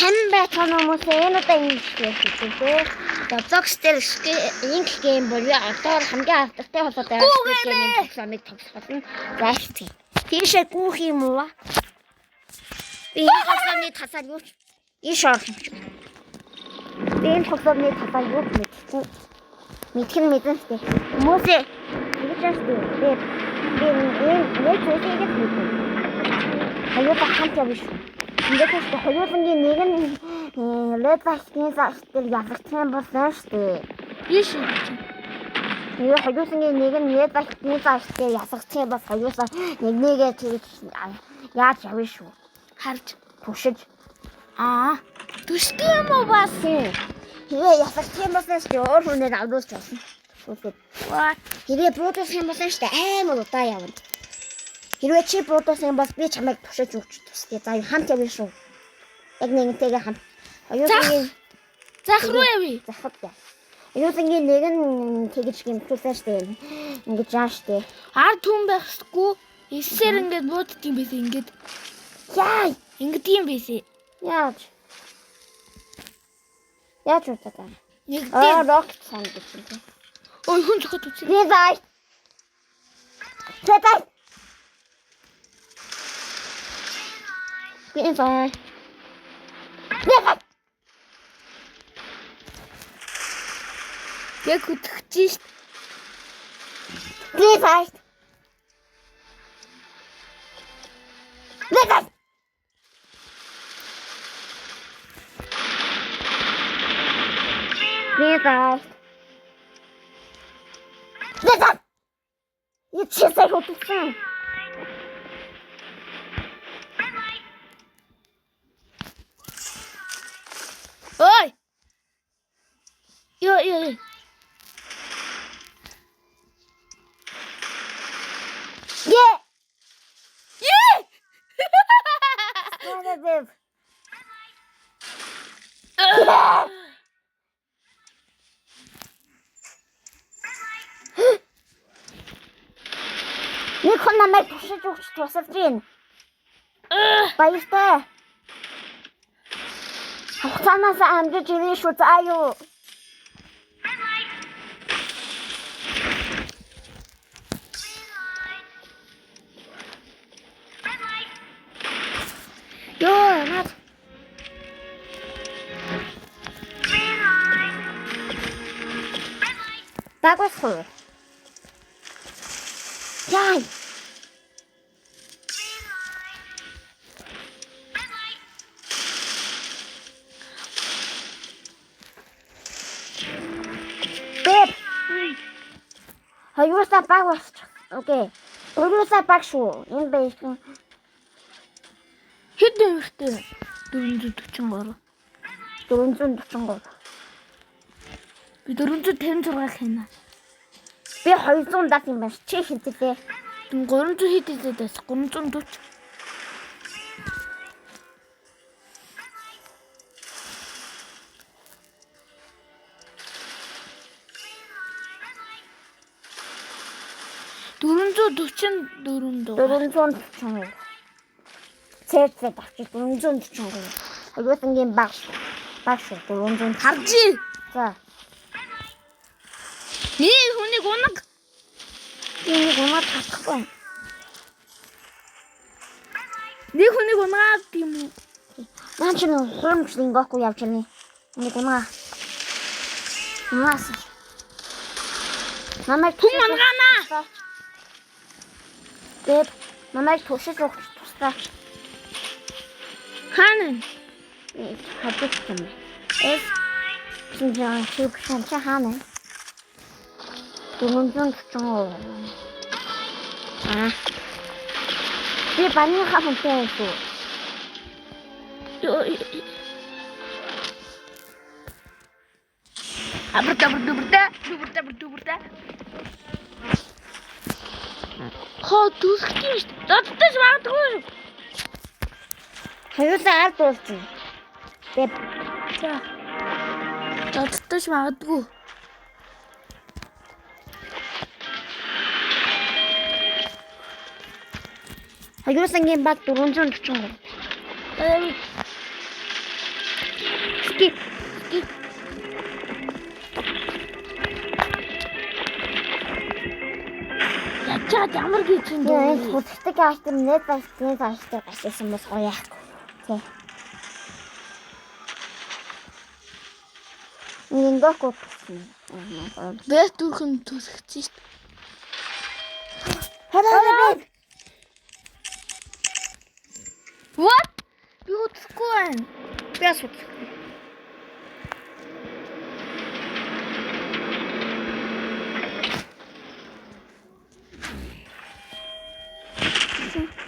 сайн байцгаана хүмүүс энэ удаа ингэж хэлчихээ. Зогстэл инк гейм болоо одоо хамгийн алдартай болоод байгаа геймийн тоглоомыг тоглох. Заашгүй. Тийшээ гүүх юм уу? Би энэ тоглоомны тасаар юу ч иш орсон. Би энэ тоглоомны тасаар юу ч мэдчихсэн. Мэдхэн мэдэнтэй. Хүмүүсээ ингэж яашгүй. Би нэг зүйлийг мэдэн. Аюу хамт явж. Ингээд хоёулангийн нэг нь лед бахтын заалтыг ялгцсан болсон шүү дээ. Биш. Тэгээ хоёулангийн нэг нь лед бахтын заалтыг ялгцсан бас хоёулаа нэгээ тэгж яаж явна шүү. Харж Түшиж. Түшдэг юм уу бас? Тэгээ ялгцсан болсон шүү дээ. Өөр хүнээр авдуулж болсон. Шүүхэд. Тэгээ буудуулсан юм болсон шүү дээ. Амар удаа явна. Хэрвээ чи буудуулсан бас би чамайг тушиж өгч тусдээ. За хамт явна шүү. Яг нэгнтэйгээ хамт. Аюулын зах руу явъя. захад яа. Аюулын нэг нь тэгж гэмтүүлсэн шүү дээ. Ингэж яа шүү дээ. Ард хүн байхгүй. Эсээр ингээд буудд юм байсан ингээд. Яа, Ингээд юм байсан. яаж удаа. Нэг Рокет санд гэсэн. ой хүн зөвхөн үгүй. Би зай. Тэтай. Би зай. Яг хөтгөж шít. Би зай. И чистай хөтгсөн. Ой. Yo. Нэг хүн намайг тушиж өгч тусалж байна. Баяртай. Хугацаанаас амжиж ирэн шүү заа юу. Ёо, наад. Багвахгүй. Яй. Хоёулаа баг болчих. Окей. Хоёулаа баг шүү. Энэ байж. Хэдэн ихтэй? 443. 443. Би 456 хийнэ. Би 200 юм байна. Чи хэдэлээ? 300 хэдэлээ дэс 340. Цэцэд авчи 443. Хоёулангийн баг шүү. 400 Харж. За. Хүнийг унаг. Энийг унаад татахгүй. Хүнийг унаад юм уу? Наа чи нэг хөрмч ингэхгүй явж ирнэ. Энийг унаа. Унаас. Намайг Хүн унгаана. Тэд намайг тушиж өгч тустай. Хаана? Хадчихсан. Чинжаа чипсэн чи хаана? 440. Би баний хавтай шүү. Абрта. Хоо дүсгэж шүү. Додтож магадгүй. Хоёулаа ард болчих. Тэд Додтож магадгүй. Хоёулангийн баг 443. Скип. Ячаад ямар гэж юм Яа, бэ? тусдаг айтем нэг басны тааштай гашсан бас гоё яах. Тэ. Ингээд гутсан. Бэт дүрхэн төсөгч шүү дээ. Хараа. What? Би утсахгүй байна. Яс ут.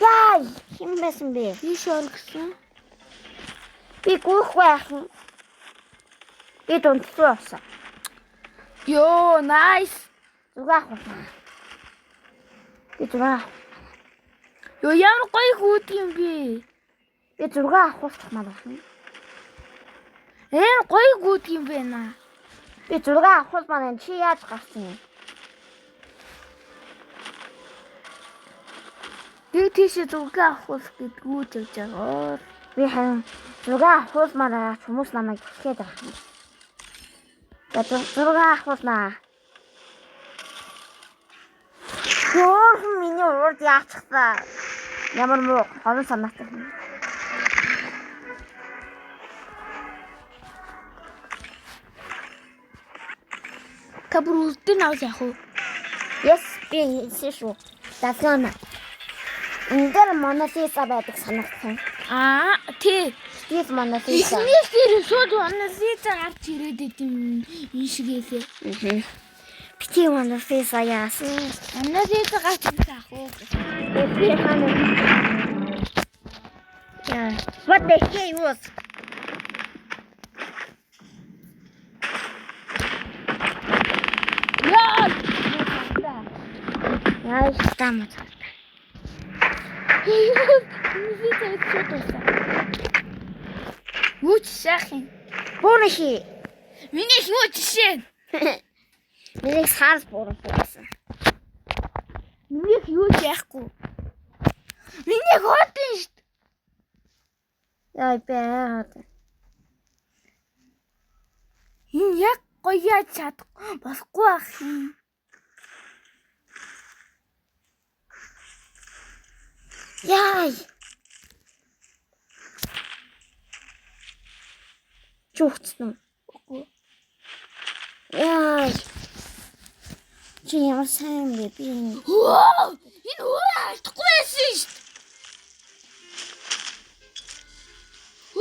Яй, хин байсан бэ? Би шор гэсэн. Би гүйх байх. Би дунтсан болсон. Йоо, nice. Зүгах байна. Би зүгах. Йоо, ямар гоё хүүд юм бэ? Би зүргээ авахулчих маа байна. Гоё хүүд юм байна. Би зүргээ авахул маань чи яаж гарсан юм? Би тийшээ зүргээ авах гэдгүү гэж байгаа. Би харин зүргээ авахул маань хүмүүс намайг хэлгээд байгаа юм. Зүргээ авахулнаа. Ёо, миний урд яачихсан. Ямар муу хорон санаатай юм. Та бүр үлдэн авах яах вэ? Yes, би шүү. Дасгана. Эндэр монолиса байдаг санагдсан. Тий. Стив монолиса. Эхнээс дээр шууд монолиса гарч ирээд идэм энэ шигээсээ. Бити монолиса яасан. Монолиса гарч ирэх ах уу. Би хана. Yeah. What the hell was? Яа, стамат. Монолиса шууд байсан. Үуч шахин. Бонхи. Миний юу жишээ? Миний сарс боорсон. Миний юу яахгүй. Миний хотын шүү дээ. Яа, бэт. Энэ яг гоё чадах болохгүй ах юм. Яа. Чухтсан. Үгүй. Яа. Чи ямар сайн бэ би. Вау! Энэ өөрөө алдахгүй байсан шүү дээ.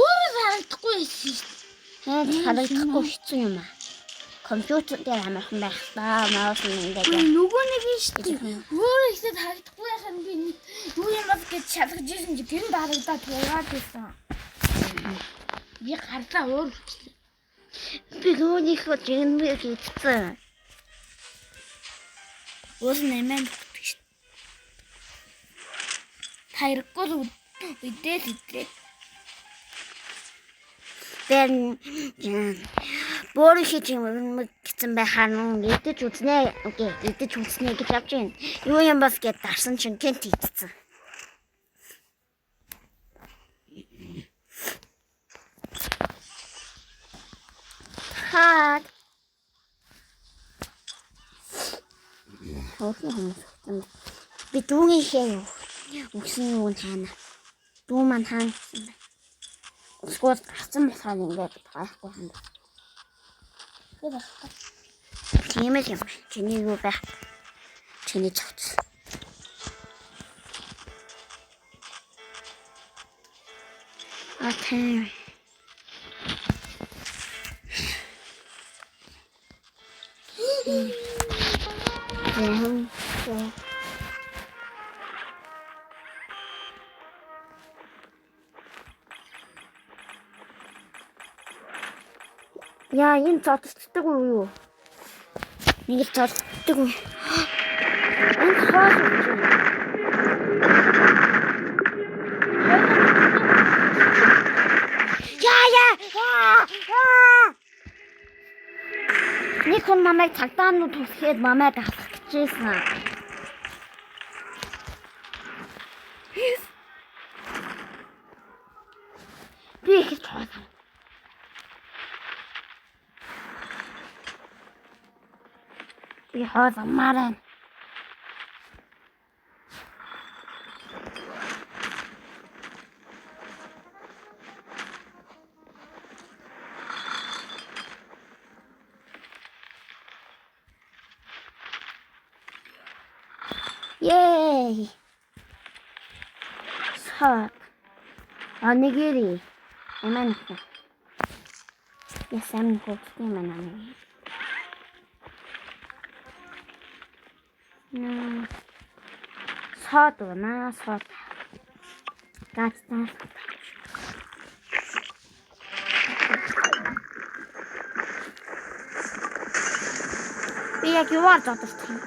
Өөрөө алдахгүй байсан шүү дээ. Харагдахгүй хэцүү юм аа. Компьютер дээр амархан байх таа. Маус ингээд. Нөгөө нэг нь шүү дээ. Өөрөө ихтэй харагдахгүй яхаа би юу юм бол гэж шалгаж ирсэн чи гэн дарагдаад тугаад байсан. Би гарлаа өөр хүчлээ. Би лөөнийхөө жинмээ хийцэн. Уус нэмэн өгдөг шүү дээ. Та хэрэггүй л үдээд идрээ. Бэн бори хийж юм гэсэн байхаа идэж үзнэ. Окей, идэж үзнэ гэж авч байна. Юу юм бас гэд дарсан чинь кент идсэн. Хаад. Би дүүгийн хээ юу? Үгсэн юу таана. Дүү маань хаана гэсэн бэ? Скот гарсан болохоор ингээд байхгүй юм. Тийм ээ юм. Чиний юу байх? Чиний цогц. Окей. Яа, энэ цоцддаг уу юу? Нэг л цоцддаг уу? Энэ хоол гэж. Яа. Нэг хүн намайг цагдаанууд хүсгээд намайг авах гэжсэн. Би их цоц. Би хоол амаар байна. Yay! Сад. Анигири. Эманко. Ясам хогтын манаа. Сад байна, сад. Гацтай. Би яг юугаар зодорч юм.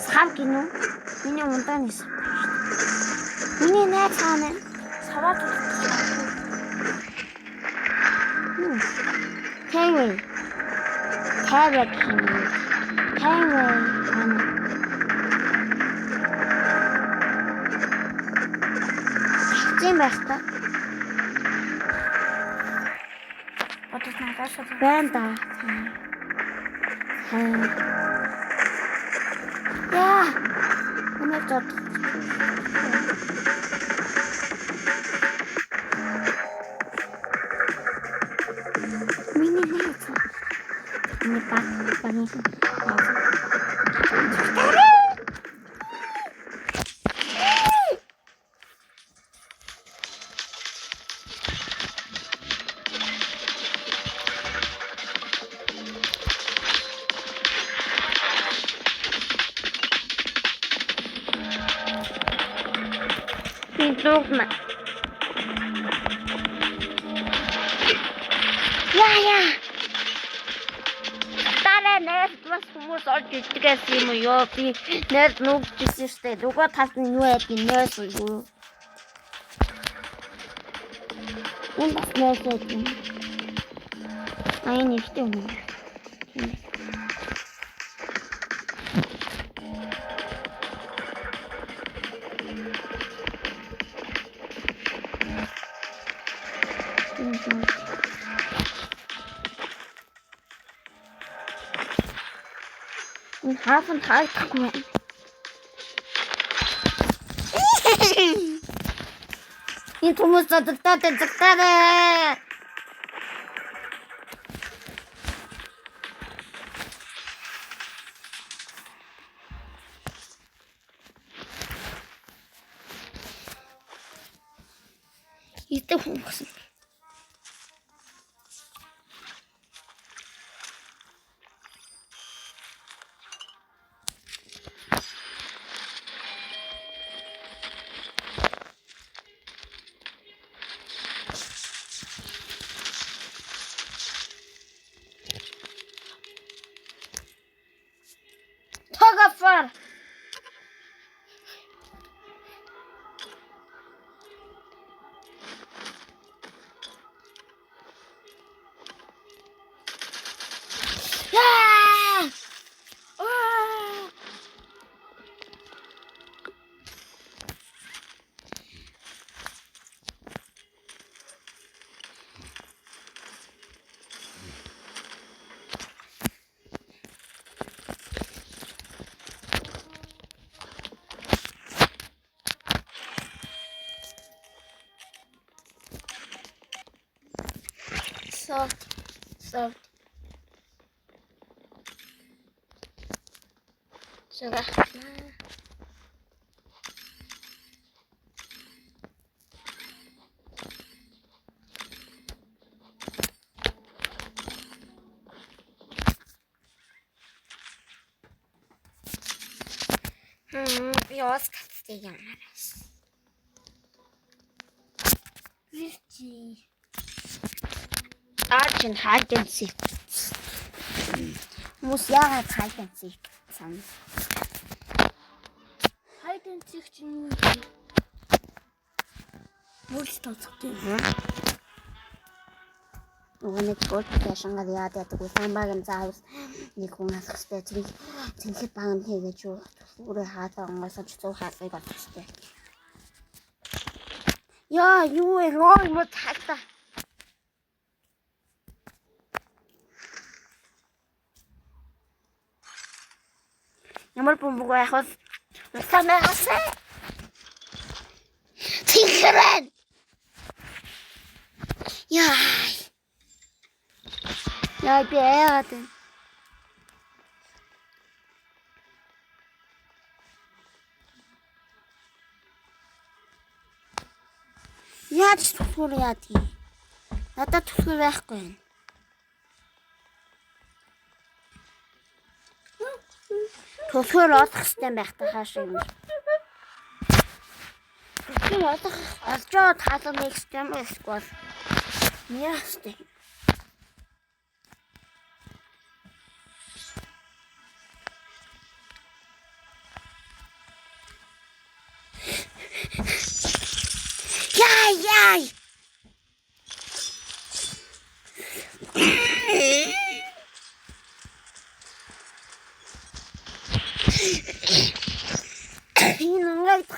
Сав гинүү. Миний ундааны сав. Миний найз хаана? Саваад Тэнгэр. Тэвэг юм. Тэнгэр. Зин баста. Бодож надаас Байна да. Яа. Манай зод. Миний найз. Миний багийн. Look man. Ja. Таарэ нэр бас хүмүүс орж ирдгээс юм уу ёо би нэр нүгдчихсэн штэ. Дугаа тавд нь юу байдгийг нэрс үү. Энэ бас нэрс үү. Энэ ихтэй юм. Хафан таахгүй байна. Энэ хүмүүс зодтолтой. Идэх хүмүүс. Tagafar. Soft. Sudah. Biraz katlayacağım. Arjun hide and seek. Muss ja hide and seek. Hide and seek чинь юу тооцогдсон юм. Нэг гол ташангаар яад яадаг уу самбагийн заавал нэг хүн алах хэрэгтэй. Цэнхэд баган хийгээд юу өөрөө хаалаа онгоосож 100 хаалгыг олох хэрэгтэй. Яа юу ээ мод хатаа. Ямар бөмбөг байх вэ? Санаас. Тихрэн. Яа би яагаад вэ? Яаж тусгуур яадгийг? Надад тусгуур байхгүй байна. Тусгуур олох хэрэгтэй байх та хаашаа юм. Тусгуур олж таалга next time эсвэл яастай. Яй. Я не могу